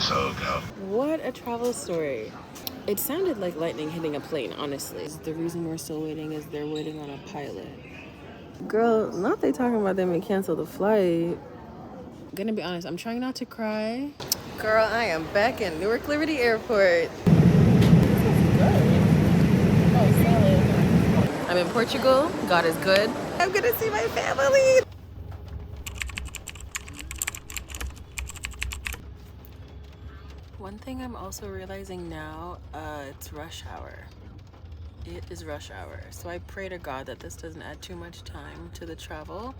so go. What a travel story. It sounded like lightning hitting a plane, honestly. The reason we're still waiting is they're waiting on a pilot. Girl, not they talking about them and cancel the flight. Gonna be honest, I'm trying not to cry. Girl, I am back in Newark Liberty Airport. I'm in Portugal. God is good. I'm gonna see my family. One thing I'm also realizing now, it's rush hour. It is rush hour. So I pray to God that this doesn't add too much time to the travel.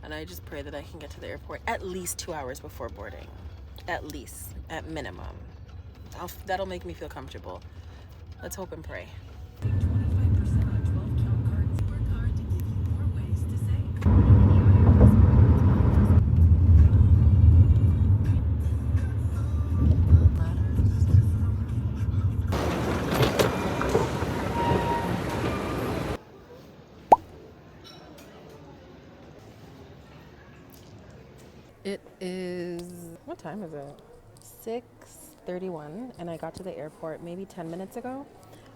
And I just pray that I can get to the airport at least 2 hours before boarding. At least, at minimum. That'll make me feel comfortable. Let's hope and pray. It is, what time is it? 6:31, and I got to the airport maybe 10 minutes ago.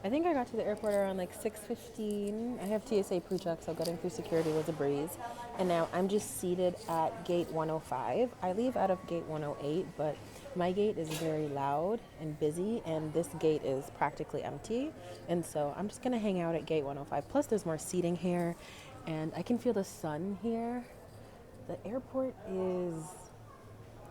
I think I got to the airport around like 6:15. I have TSA pre-check, so getting through security was a breeze. And now I'm just seated at gate 105. I leave out of gate 108, but my gate is very loud and busy, and this gate is practically empty. And so I'm just gonna hang out at gate 105. Plus there's more seating here, and I can feel the sun here. The airport is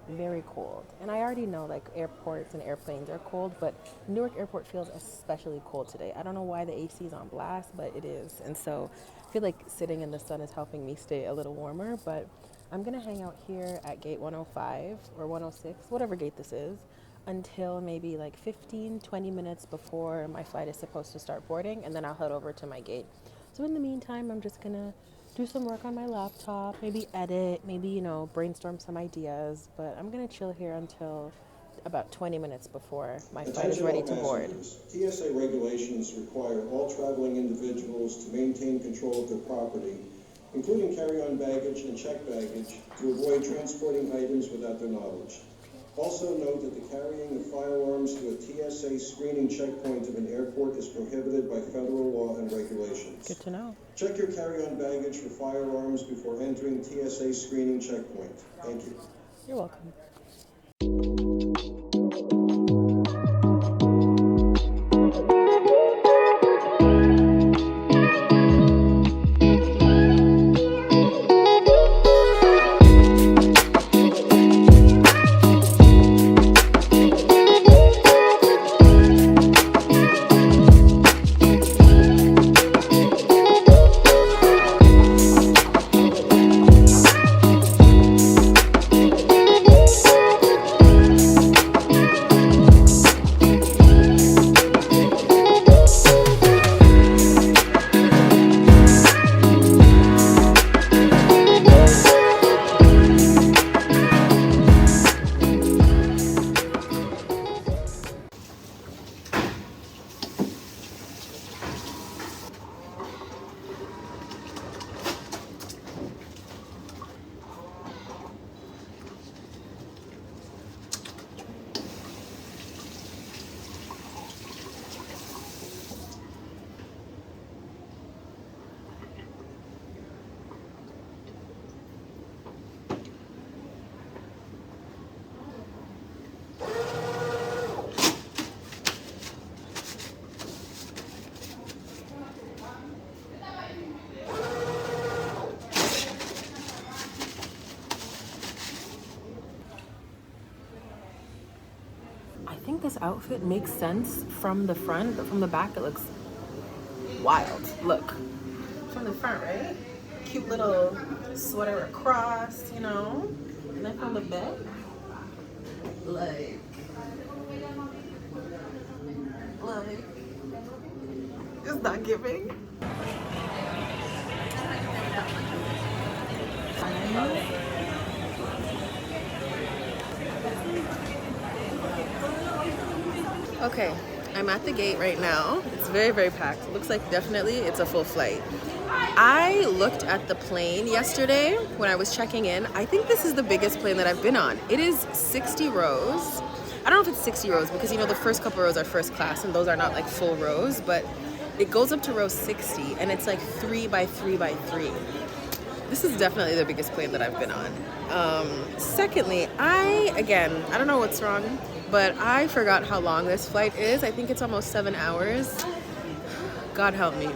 very cold, and I already know like airports and airplanes are cold, but Newark Airport feels especially cold today. I don't know why the AC is on blast, but it is. And so I feel like sitting in the sun is helping me stay a little warmer. But I'm gonna hang out here at gate 105 or 106, whatever gate this is, until maybe like 15-20 minutes before my flight is supposed to start boarding, and then I'll head over to my gate. So in the meantime, I'm just gonna do some work on my laptop, maybe edit, maybe, brainstorm some ideas. But I'm gonna chill here until about 20 minutes before my flight is ready to board. TSA regulations require all traveling individuals to maintain control of their property, including carry-on baggage and checked baggage, to avoid transporting items without their knowledge. Also note that the carrying of firearms to a TSA screening checkpoint of an airport is prohibited by federal law and regulations. Good to know. Check your carry-on baggage for firearms before entering TSA screening checkpoint. Thank you. You're welcome. I think this outfit makes sense from the front, but from the back it looks wild. Look, from the front, right? Cute little sweater across, and then from the back, like, it's not giving. Okay, I'm at the gate right now. It's very, very packed. Looks like definitely it's a full flight. I looked at the plane yesterday when I was checking in. I think this is the biggest plane that I've been on. It is 60 rows. I don't know if it's 60 rows because, you know, the first couple rows are first class and those are not like full rows, but it goes up to row 60 and it's like 3 by 3 by 3. This is definitely the biggest plane that I've been on. Secondly, I don't know what's wrong, but I forgot how long this flight is. I think it's almost 7 hours. God help me.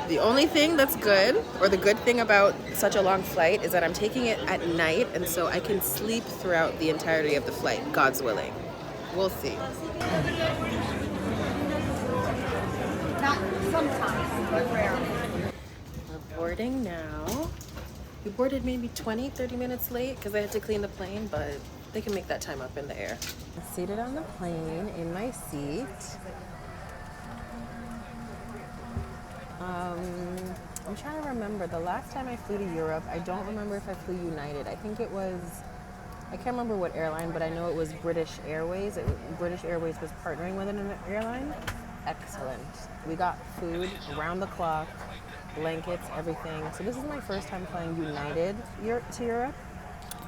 The only thing that's good, or the good thing about such a long flight, is that I'm taking it at night, and so I can sleep throughout the entirety of the flight, God's willing. We'll see. Not sometimes, but rarely. We're boarding now. We boarded maybe 20, 30 minutes late because I had to clean the plane, but they can make that time up in the air. I'm seated on the plane in my seat. I'm trying to remember. The last time I flew to Europe, I don't remember if I flew United. I think it was, I can't remember what airline, but I know it was British Airways. British Airways was partnering with an airline. Excellent. We got food around the clock, blankets, everything. So this is my first time flying United to Europe.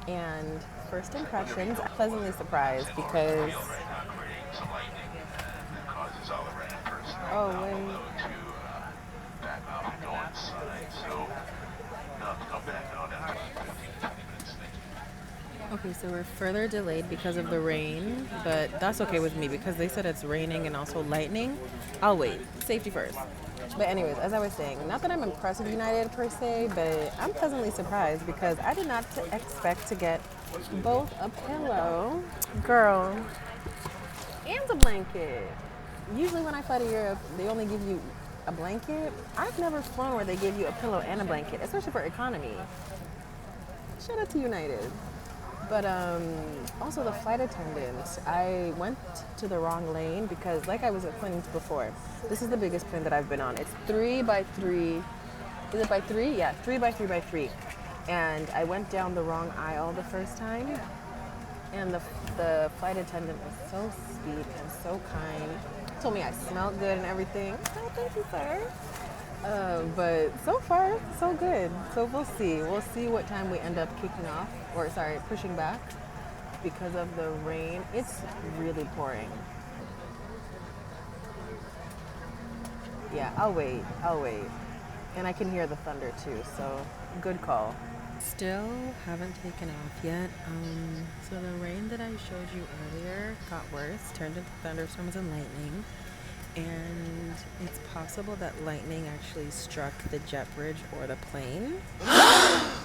And first impressions, I'm pleasantly surprised because... Oh, wait. Okay, so we're further delayed because of the rain, but that's okay with me because they said it's raining and also lightning. I'll wait. Safety first. But anyways, as I was saying, not that I'm impressed with United per se, but I'm pleasantly surprised because I did not expect to get both a pillow, girl, and a blanket. Usually when I fly to Europe, they only give you a blanket. I've never flown where they give you a pillow and a blanket, especially for economy. Shout out to United. But also the flight attendant, I went to the wrong lane because, like I was explaining before, this is the biggest plane that I've been on. It's 3 by 3. Is it by 3? Yeah, 3 by 3 by 3. And I went down the wrong aisle the first time. And the flight attendant was so sweet and so kind. Told me I smelled good and everything. Oh, thank you, sir. But so far, so good. So we'll see. We'll see what time we end up kicking off, or sorry, pushing back because of the rain. It's really pouring. Yeah, I'll wait. And I can hear the thunder too, so good call. Still haven't taken off yet. So the rain that I showed you earlier got worse, turned into thunderstorms and lightning. And it's possible that lightning actually struck the jet bridge or the plane.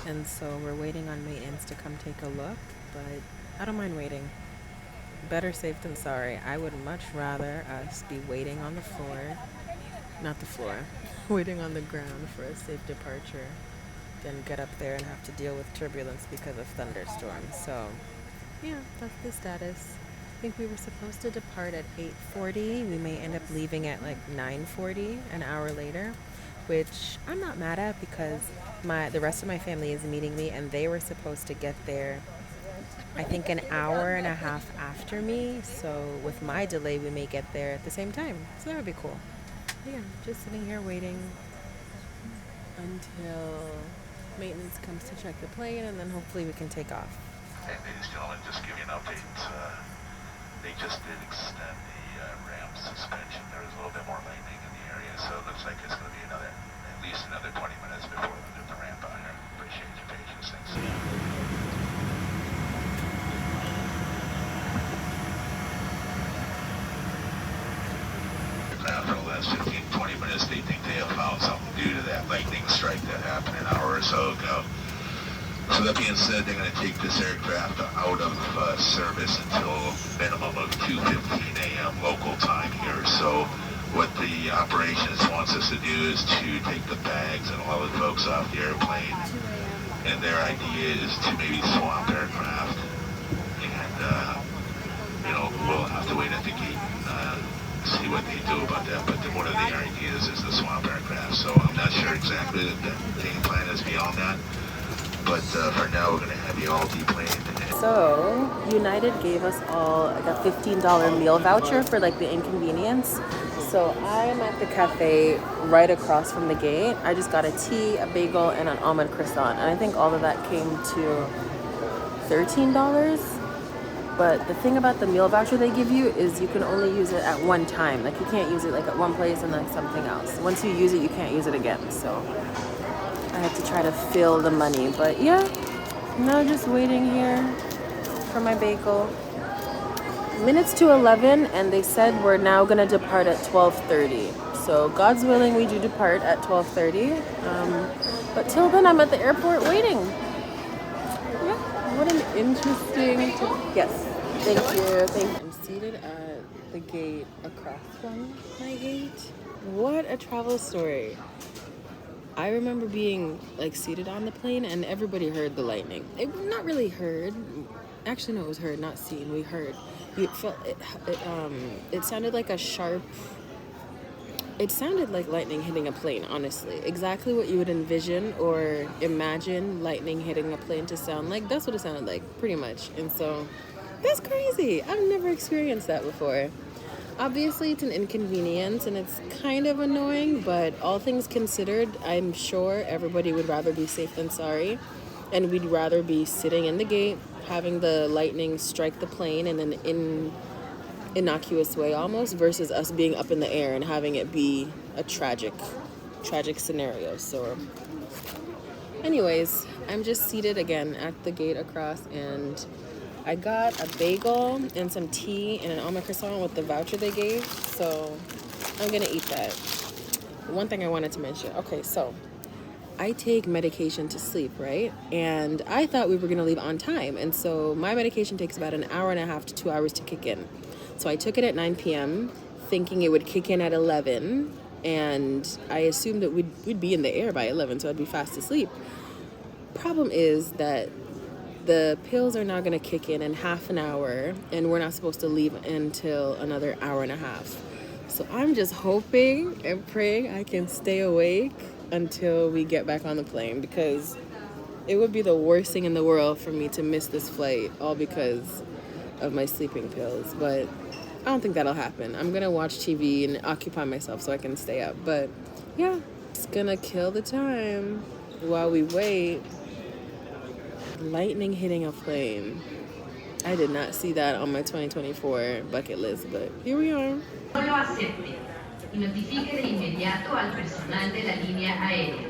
And so we're waiting on maintenance to come take a look, but I don't mind waiting. Better safe than sorry. I would much rather us be waiting on the floor, not the floor, waiting on the ground for a safe departure than get up there and have to deal with turbulence because of thunderstorms. So yeah, that's the status. I think we were supposed to depart at 8:40. We may end up leaving at like 9:40, an hour later, which I'm not mad at because the rest of my family is meeting me and they were supposed to get there I think an hour and a half after me. So with my delay we may get there at the same time. So that would be cool. But yeah, just sitting here waiting until maintenance comes to check the plane and then hopefully we can take off. Hey, ladies and gentlemen, just give you an update. They just did extend the ramp suspension. There was a little bit more lightning in the area, so it looks like it's going to be at least another 20 minutes before we do the ramp out here. Appreciate your patience. Thanks. For the last 15, 20 minutes, they think they have found something due to that lightning strike that happened an hour or so ago. So that being said, they're going to take this aircraft out of service until minimum of 2:15 a.m. local time here. So what the operations wants us to do is to take the bags and all the folks off the airplane. And their idea is to maybe swamp aircraft. And, we'll have to wait at the gate and see what they do about that. But one of the ideas is the swamp aircraft. So I'm not sure exactly what the game plan is beyond that. But for now, we're going to have you all deplaned So United gave us all like a $15 meal voucher for like the inconvenience. So I'm at the cafe right across from the gate. I just got a tea, a bagel, and an almond croissant. And I think all of that came to $13. But the thing about the meal voucher they give you is you can only use it at one time. Like you can't use it like at one place and then something else. Once you use it, you can't use it again. So I have to try to fill the money. But yeah, now just waiting here for my bagel. Minutes to 11, and they said we're now gonna depart at 12:30. So God's willing, we do depart at 12:30. But till then, I'm at the airport waiting. Yeah, what an interesting. Yes, thank you. I'm seated at the gate across from my gate. What a travel story. I remember being like seated on the plane, and everybody heard the lightning. Not really heard. Actually, no, it was heard, not seen. We heard. You felt it sounded like a sharp. It sounded like lightning hitting a plane, honestly. Exactly what you would envision or imagine lightning hitting a plane to sound like. That's what it sounded like, pretty much. And so, that's crazy. I've never experienced that before. Obviously, it's an inconvenience and it's kind of annoying, but all things considered, I'm sure everybody would rather be safe than sorry. And we'd rather be sitting in the gate, having the lightning strike the plane in an innocuous way almost, versus us being up in the air and having it be a tragic scenario. So anyways, I'm just seated again at the gate across, and I got a bagel and some tea and an almond croissant with the voucher they gave, so I'm gonna eat that. One thing I wanted to mention, okay, so I take medication to sleep, right? And I thought we were gonna leave on time, and so my medication takes about an hour and a half to 2 hours to kick in. So I took it at 9 p.m. thinking it would kick in at 11, and I assumed that we'd be in the air by 11, so I'd be fast asleep. Problem is that the pills are not gonna kick in half an hour, and we're not supposed to leave until another hour and a half. So I'm just hoping and praying I can stay awake until we get back on the plane, because it would be the worst thing in the world for me to miss this flight all because of my sleeping pills. But I don't think that'll happen. I'm gonna watch TV and occupy myself so I can stay up. But yeah, it's gonna kill the time while we wait. Lightning hitting a plane. I did not see that on my 2024 bucket list, but here we are. No lo acepte y notifique de inmediato al personal de la línea aérea.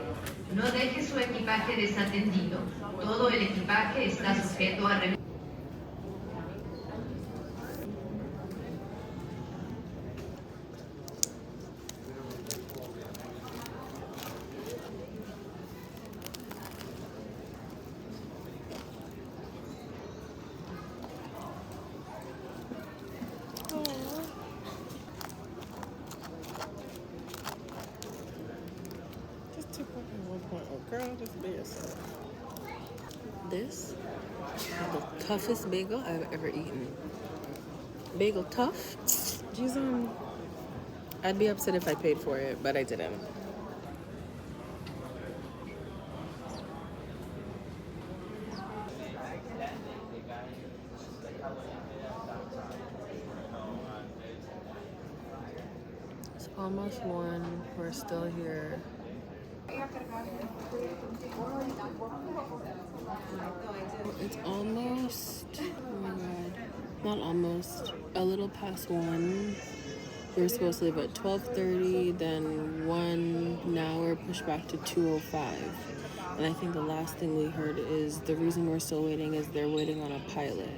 No deje su equipaje desatendido. Todo el equipaje está sujeto a revisar. Girl, just be yourself. This is the toughest bagel I've ever eaten. Bagel tough? Jeez, I'd be upset if I paid for it, but I didn't. It's almost 1. We're still here. It's almost, oh my god, not almost, a little past 1. We were supposed to leave at 12:30, then 1, now we're pushed back to 2:05. And I think the last thing we heard is the reason we're still waiting is they're waiting on a pilot.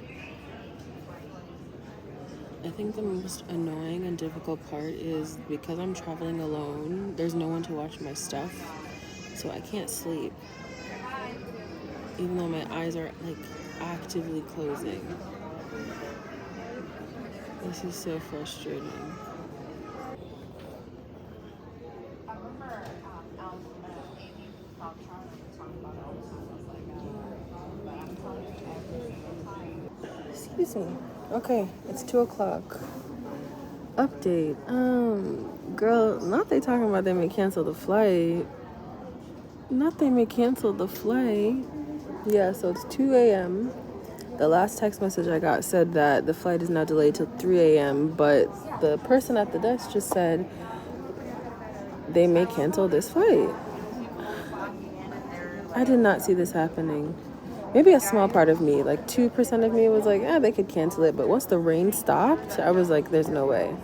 I think the most annoying and difficult part is because I'm traveling alone, there's no one to watch my stuff, so I can't sleep, even though my eyes are like actively closing. This is so frustrating. Excuse me. Okay, it's 2 o'clock. Update. Girl, not they talking about they may cancel the flight. Not they may cancel the flight. Yeah, so it's 2 a.m. The last text message I got said that the flight is now delayed till 3 a.m., but the person at the desk just said they may cancel this flight. I did not see this happening. Maybe a small part of me, like 2% of me was like, they could cancel it. But once the rain stopped, I was like, there's no way.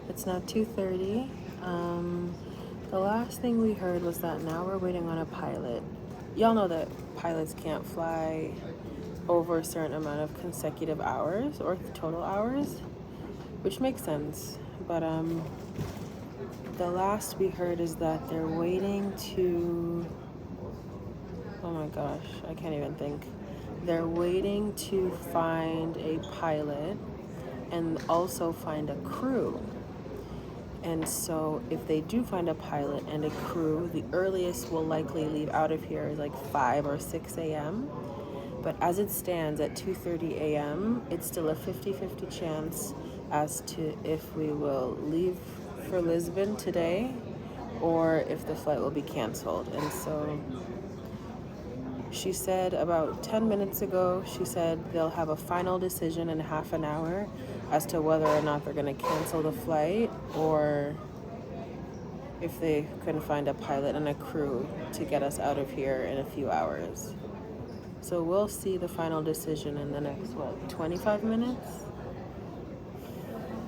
It's now 2:30. The last thing we heard was that now we're waiting on a pilot. Y'all know that pilots can't fly over a certain amount of consecutive hours or total hours, which makes sense. But the last we heard is that they're waiting to, oh my gosh, I can't even think. They're waiting to find a pilot and also find a crew. And so if they do find a pilot and a crew, the earliest we'll likely leave out of here is like 5 or 6 a.m. But as it stands at 2:30 a.m., it's still a 50-50 chance as to if we will leave for Lisbon today or if the flight will be canceled. And so she said about 10 minutes ago, she said they'll have a final decision in half an hour as to whether or not they're going to cancel the flight or if they couldn't find a pilot and a crew to get us out of here in a few hours. So we'll see the final decision in the next, 25 minutes?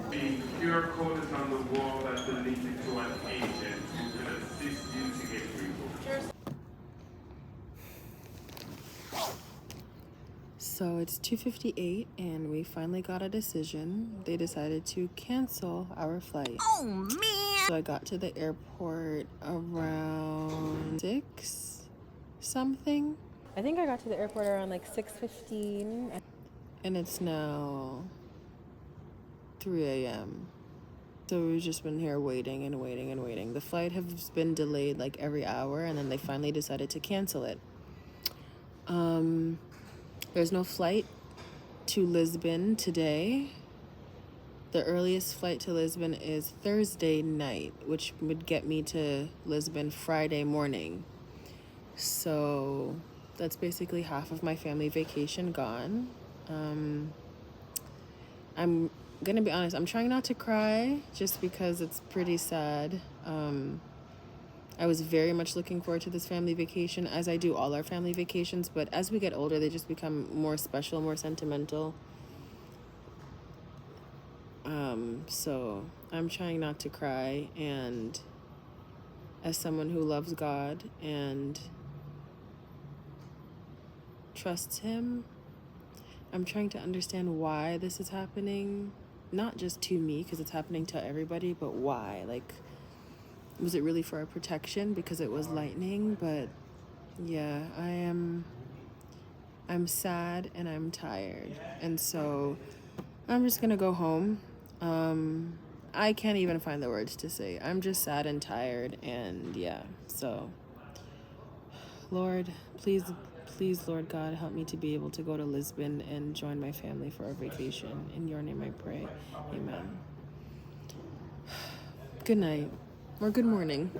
The QR code is on the wall that's related to an agent who can assist you to get rebooked. So it's 2:58 and we finally got a decision. They decided to cancel our flight. Oh man! So I got to the airport around 6 something. I think I got to the airport around like 6:15 and it's now 3 a.m. So we've just been here waiting and waiting and waiting. The flight has been delayed like every hour and then they finally decided to cancel it. There's no flight to Lisbon today. The earliest flight to Lisbon is Thursday night, which would get me to Lisbon Friday morning. So that's basically half of my family vacation gone. I'm gonna be honest, I'm trying not to cry just because it's pretty sad. I was very much looking forward to this family vacation, as I do all our family vacations, but as we get older, they just become more special, more sentimental. So I'm trying not to cry, and as someone who loves God and trusts Him, I'm trying to understand why this is happening, not just to me, because it's happening to everybody, but why? Like, was it really for our protection because it was lightning? But yeah, I'm sad and I'm tired. And so I'm just gonna go home. I can't even find the words to say. I'm just sad and tired, and yeah. So Lord, please, Lord God, help me to be able to go to Lisbon and join my family for our vacation. In your name I pray. Amen. Good night. Or good morning.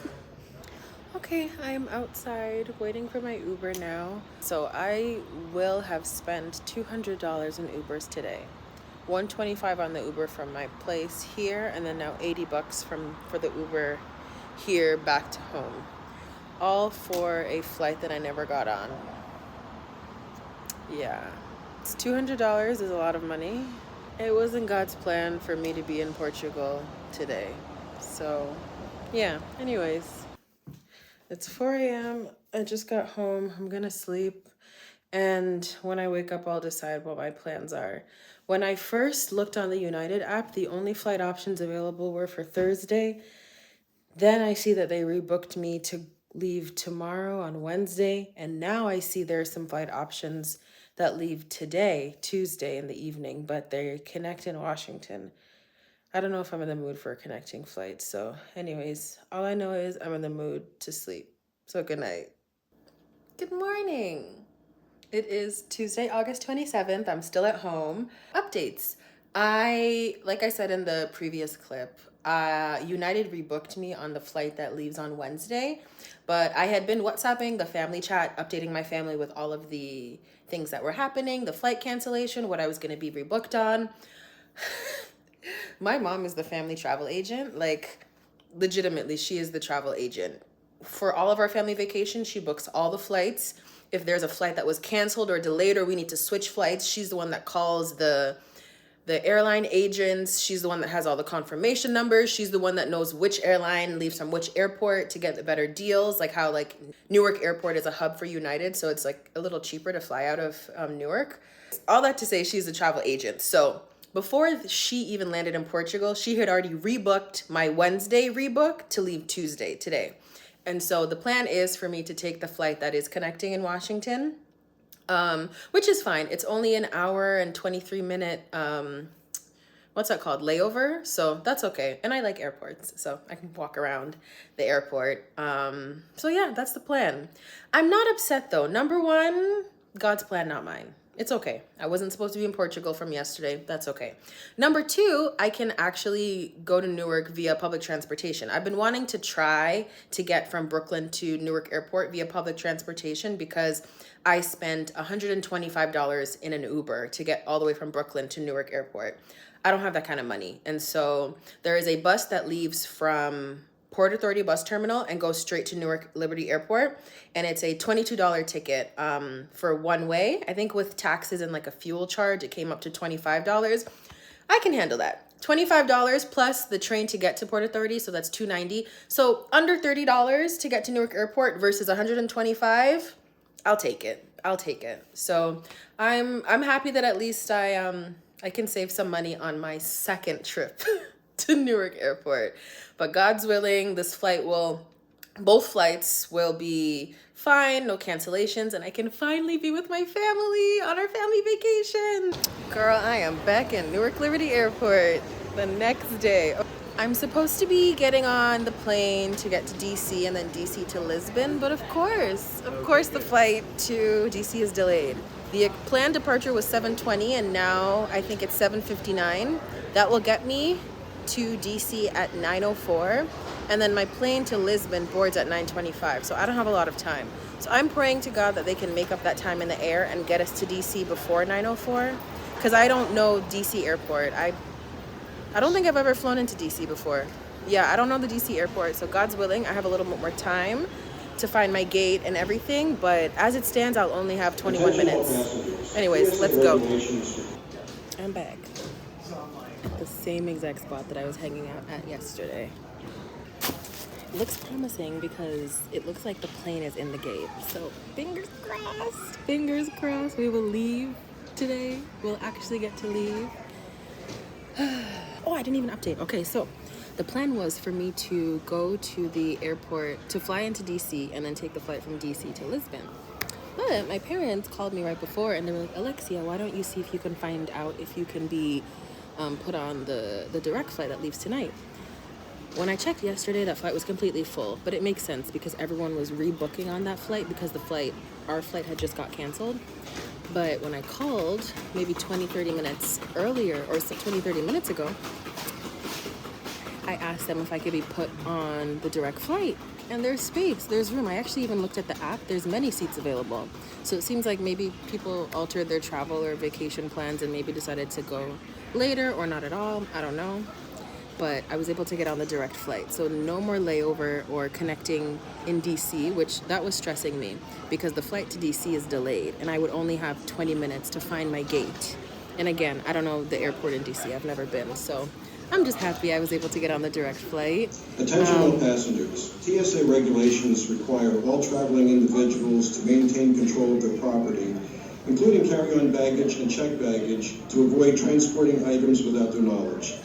Okay, I'm outside waiting for my Uber now. So I will have spent $200 in Ubers today. $125 on the Uber from my place here, and then now $80 for the Uber here back to home. All for a flight that I never got on. Yeah. It's $200 is a lot of money. It wasn't God's plan for me to be in Portugal today. So, yeah, anyways. It's 4 a.m. I just got home. I'm gonna sleep. And when I wake up, I'll decide what my plans are. When I first looked on the United app, the only flight options available were for Thursday. Then I see that they rebooked me to leave tomorrow on Wednesday. And now I see there's some flight options that leave today, Tuesday in the evening, but they connect in Washington. I don't know if I'm in the mood for a connecting flight. So anyways, all I know is I'm in the mood to sleep. So good night. Good morning. It is Tuesday, August 27th. I'm still at home. Updates. Like I said in the previous clip, United rebooked me on the flight that leaves on Wednesday, but I had been WhatsApping the family chat, updating my family with all of the things that were happening, the flight cancellation, what I was going to be rebooked on. My mom is the family travel agent. Like, legitimately, she is the travel agent. For all of our family vacations, she books all the flights. If there's a flight that was canceled or delayed or we need to switch flights, she's the one that calls the airline agents. She's the one that has all the confirmation numbers. She's the one that knows which airline leaves from which airport to get the better deals. Like how like Newark Airport is a hub for United, so it's like a little cheaper to fly out of Newark. All that to say, she's a travel agent. So before she even landed in Portugal, she had already rebooked my Wednesday rebook to leave Tuesday today. And so the plan is for me to take the flight that is connecting in Washington, which is fine. It's only an hour and 23-minute, what's that called? Layover. So that's okay. And I like airports, so I can walk around the airport. So yeah, that's the plan. I'm not upset though. Number one, God's plan, not mine. It's okay. I wasn't supposed to be in Portugal from yesterday. That's okay. Number two, I can actually go to Newark via public transportation. I've been wanting to try to get from Brooklyn to Newark Airport via public transportation because I spent $125 in an Uber to get all the way from Brooklyn to Newark Airport. I don't have that kind of money. And so there is a bus that leaves from Port Authority bus terminal and goes straight to Newark Liberty Airport. And it's a $22 ticket for one way. I think with taxes and like a fuel charge, it came up to $25. I can handle that. $25 plus the train to get to Port Authority, so that's $290. So under $30 to get to Newark Airport versus $125. I'll take it. I'll take it. So I'm happy that at least I can save some money on my second trip to Newark Airport. But God's willing, both flights will be fine, no cancellations, and I can finally be with my family on our family vacation. Girl, I am back in Newark Liberty Airport the next day. I'm supposed to be getting on the plane to get to DC and then DC to Lisbon, but of course the flight to DC is delayed. The planned departure was 7:20 and now I think it's 7:59. That will get me to DC at 9:04, and then my plane to Lisbon boards at 9:25, so I don't have a lot of time. So I'm praying to God that they can make up that time in the air and get us to DC before 9:04, because I don't know DC airport. I don't think I've ever flown into DC before. Yeah, I don't know the DC airport, so God's willing, I have a little bit more time to find my gate and everything, but as it stands, I'll only have 21 minutes. Anyways, let's go. I'm back at the same exact spot that I was hanging out at yesterday. Looks promising because it looks like the plane is in the gate. So fingers crossed we will leave today. We'll actually get to leave. Oh, I didn't even update. Okay, so the plan was for me to go to the airport, to fly into DC and then take the flight from DC to Lisbon. But my parents called me right before and they were like, Alexia, why don't you see if you can find out if you can be put on the direct flight that leaves tonight. When I checked yesterday, that flight was completely full, but it makes sense because everyone was rebooking on that flight because our flight had just got canceled. But when I called maybe 20-30 minutes earlier, or 20-30 minutes ago, I asked them if I could be put on the direct flight, and there's space, there's room. I actually even looked at the app, there's many seats available. So it seems like maybe people altered their travel or vacation plans and maybe decided to go later or not at all, I don't know. But I was able to get on the direct flight. So no more layover or connecting in DC, which that was stressing me because the flight to DC is delayed and I would only have 20 minutes to find my gate. And again, I don't know the airport in DC, I've never been. So I'm just happy I was able to get on the direct flight. Attention all passengers. TSA regulations require all traveling individuals to maintain control of their property, including carry-on baggage and checked baggage, to avoid transporting items without their knowledge.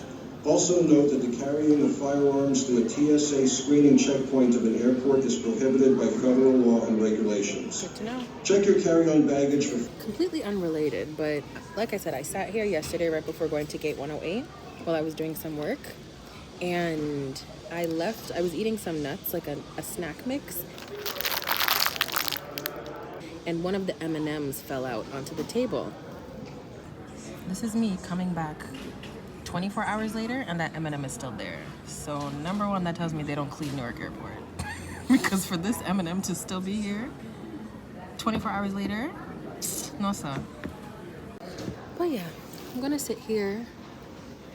Also note that the carrying of firearms to a TSA screening checkpoint of an airport is prohibited by federal law and regulations. Good to know. Check your carry-on baggage for... Completely unrelated, but like I said, I sat here yesterday right before going to gate 108 while I was doing some work, and I was eating some nuts, like a snack mix, and one of the M&Ms fell out onto the table. This is me coming back 24 hours later, and that M&M is still there. So number one, that tells me they don't clean Newark Airport. Because for this M&M to still be here 24 hours later, no sir. But yeah, I'm gonna sit here.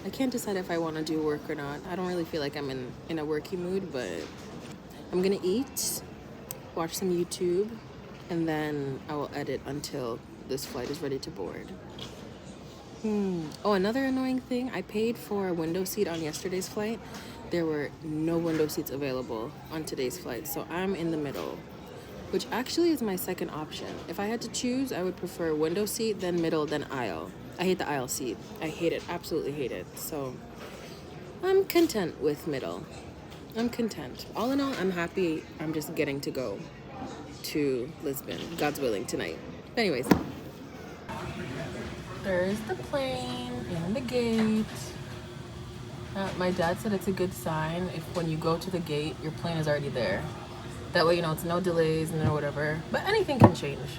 I can't decide if I want to do work or not. I don't really feel like I'm in a worky mood, but I'm gonna eat, watch some YouTube, and then I will edit until this flight is ready to board. Oh, another annoying thing, I paid for a window seat on yesterday's flight. There were no window seats available on today's flight, so I'm in the middle, which actually is my second option. If I had to choose, I would prefer window seat, then middle, then aisle. I hate the aisle seat. I hate it, absolutely hate it. So I'm content with middle. I'm content. All in all, I'm happy. I'm just getting to go to Lisbon, God's willing, tonight. But anyways, there's the plane and the gate. My dad said it's a good sign if when you go to the gate, your plane is already there. That way, you know, it's no delays and no whatever. But anything can change.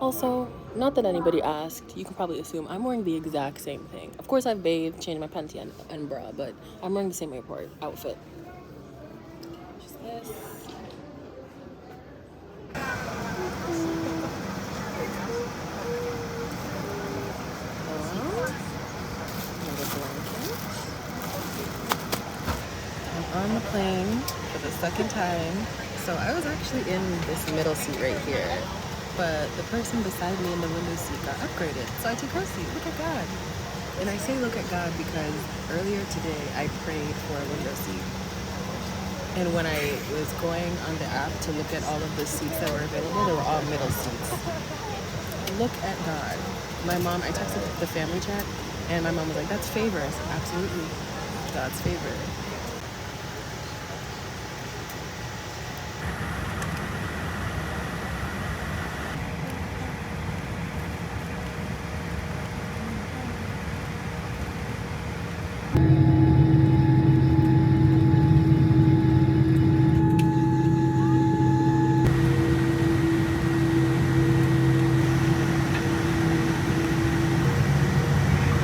Also, not that anybody asked, you can probably assume I'm wearing the exact same thing. Of course, I've bathed, changed my panty and bra, but I'm wearing the same airport outfit. Just this. On the plane for the second time. So I was actually in this middle seat right here, but the person beside me in the window seat got upgraded, so I took her seat. Look at God. And I say look at God because earlier today I prayed for a window seat, and when I was going on the app to look at all of the seats that were available, they were all middle seats. Look at God. My mom, I texted the family chat, and my mom was like, that's favor. I said, absolutely, God's favor.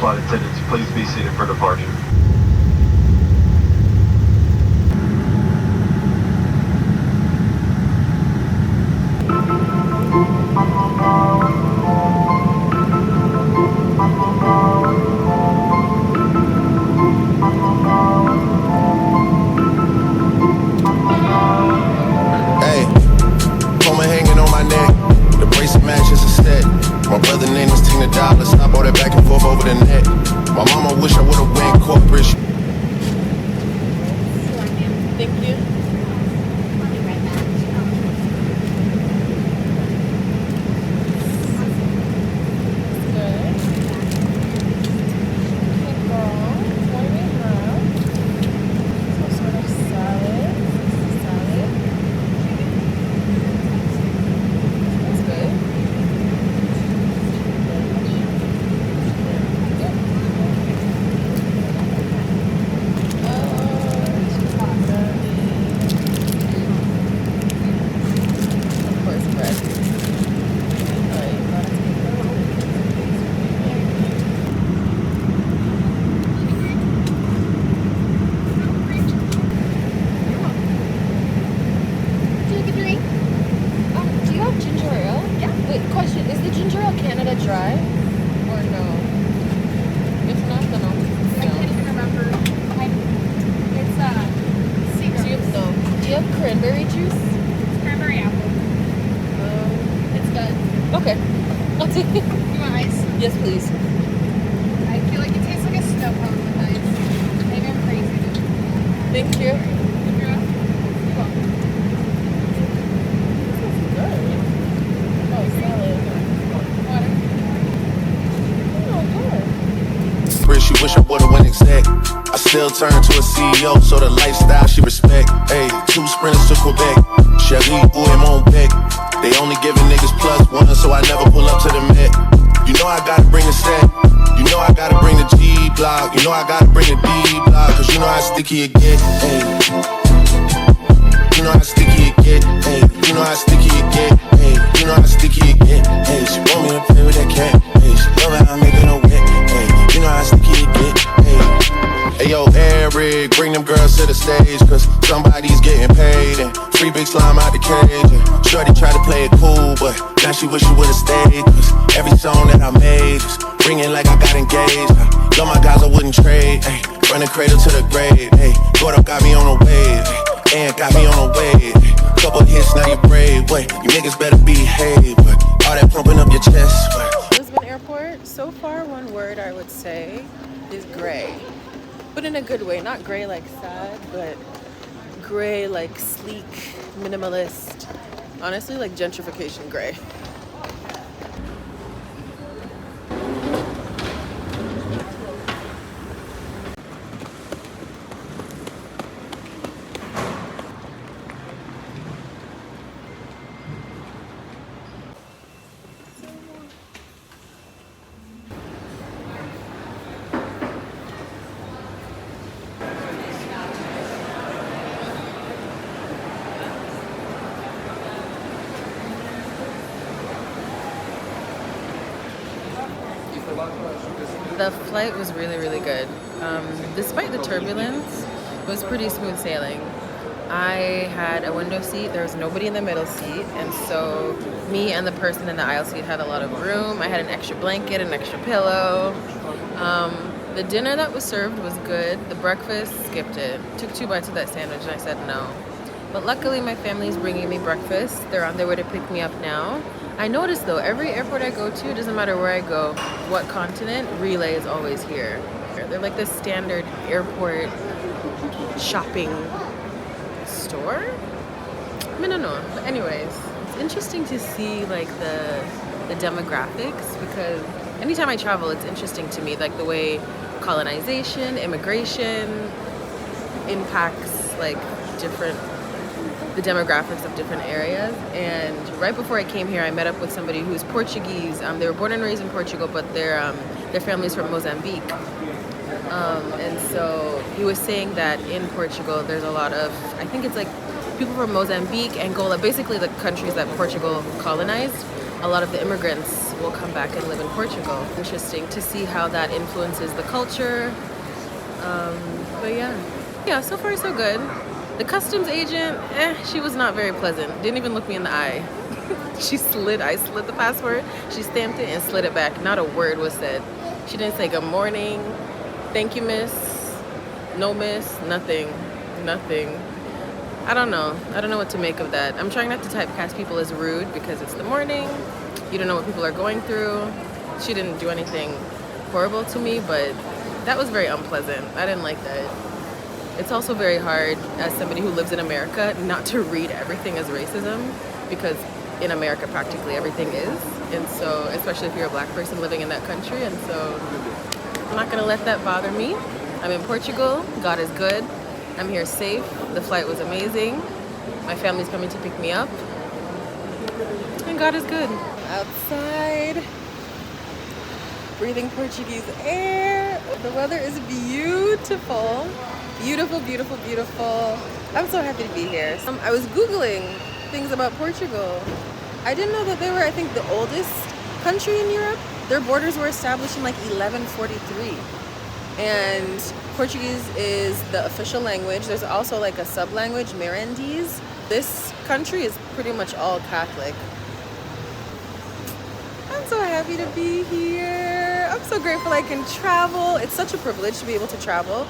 Flight attendants, please be seated for departure. Hey, coma hanging on my neck. The bracelet matches instead. My brother name is Tina Dollars. I bought it back and forth over the net. My mama wish I would've went corporate. Thank you. Dry or no? If not, then I'll I can't even remember. It's secret. Do you have cranberry juice? It's cranberry apple. It's good. Okay. I'll take it. You want ice? Yes, please. I feel like it tastes like a snow cone with ice. Maybe I'm crazy. Thank you. You're welcome. Good. Oh, salad. She wish I would've went exec. I still turn to a CEO, so the lifestyle she respect. Hey, 2 sprinters to Quebec. Cherie, ou et mon bec. They only giving niggas +1, so I never pull up to the Met. You know I gotta bring the set. You know I gotta bring the G block. You know I gotta bring the D block. Cause you know how sticky it get. Hey. You know how sticky it get. Hey. You know how sticky it get. Hey. You know how sticky it get. Hey. She want me to play with that cat. Hey. She love how I make it no wet. Hey. You know how sticky it get. Hey. cage. And shorty tried to play it cool, but now she wish she would've stayed. Cause every song that I made is ringing like I got engaged. Love my guys, I wouldn't trade. Ay, from the cradle to the grave. Hey, Gordo got me on a wave. And got me on a wave. Couple hits, now you brave. Wait, you niggas better behave. But all that pumping up your chest. Lisbon Airport, so far one word I would say is gray. But in a good way, not gray like sad, but gray like sleek, minimalist. Honestly, like gentrification gray. The flight was really, really good. Despite the turbulence, it was pretty smooth sailing. I had a window seat, there was nobody in the middle seat, and so me and the person in the aisle seat had a lot of room. I had an extra blanket, an extra pillow. The dinner that was served was good. The breakfast, skipped it. Took 2 bites of that sandwich and I said no. But luckily my family's bringing me breakfast. They're on their way to pick me up now. I noticed though, every airport I go to, it doesn't matter where I go, what continent, Relay is always here. They're like the standard airport shopping store? I mean, I don't know. But anyways, it's interesting to see like the demographics, because anytime I travel, it's interesting to me, like the way colonization, immigration impacts like the demographics of different areas. And right before I came here, I met up with somebody who's Portuguese. They were born and raised in Portugal, but their family's from Mozambique. And so he was saying that in Portugal, there's a lot of, I think it's like people from Mozambique, Angola, basically the countries that Portugal colonized. A lot of the immigrants will come back and live in Portugal. Interesting to see how that influences the culture. But yeah, so far so good. The customs agent, she was not very pleasant. Didn't even look me in the eye. I slid the passport, she stamped it and slid it back. Not a word was said. She didn't say good morning, thank you miss, no miss, nothing. I don't know what to make of that. I'm trying not to typecast people as rude because it's the morning. You don't know what people are going through. She didn't do anything horrible to me, but that was very unpleasant. I didn't like that. It's also very hard as somebody who lives in America not to read everything as racism, because in America practically everything is. And so, especially if you're a black person living in that country. And so I'm not gonna let that bother me. I'm in Portugal, God is good. I'm here safe, the flight was amazing. My family's coming to pick me up. And God is good. Outside, breathing Portuguese air. The weather is beautiful. Beautiful, beautiful, beautiful. I'm so happy to be here. I was Googling things about Portugal. I didn't know that they were, I think, the oldest country in Europe. Their borders were established in like 1143. And Portuguese is the official language. There's also like a sub-language, Mirandese. This country is pretty much all Catholic. I'm so happy to be here. I'm so grateful I can travel. It's such a privilege to be able to travel,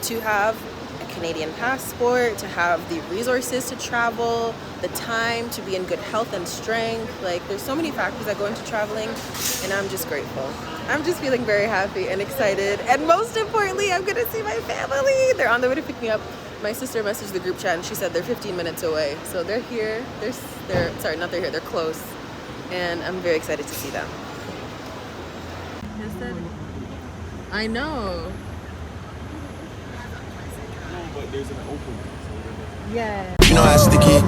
to have a Canadian passport, to have the resources to travel, the time to be in good health and strength. Like, there's so many factors that go into traveling, and I'm just grateful. I'm just feeling very happy and excited. And most importantly, I'm gonna see my family. They're on their way to pick me up. My sister messaged the group chat and she said they're 15 minutes away. So they're here. Sorry, not they're here, they're close. And I'm very excited to see them. I know. No, but there's an opening. Yeah. You know how sticky it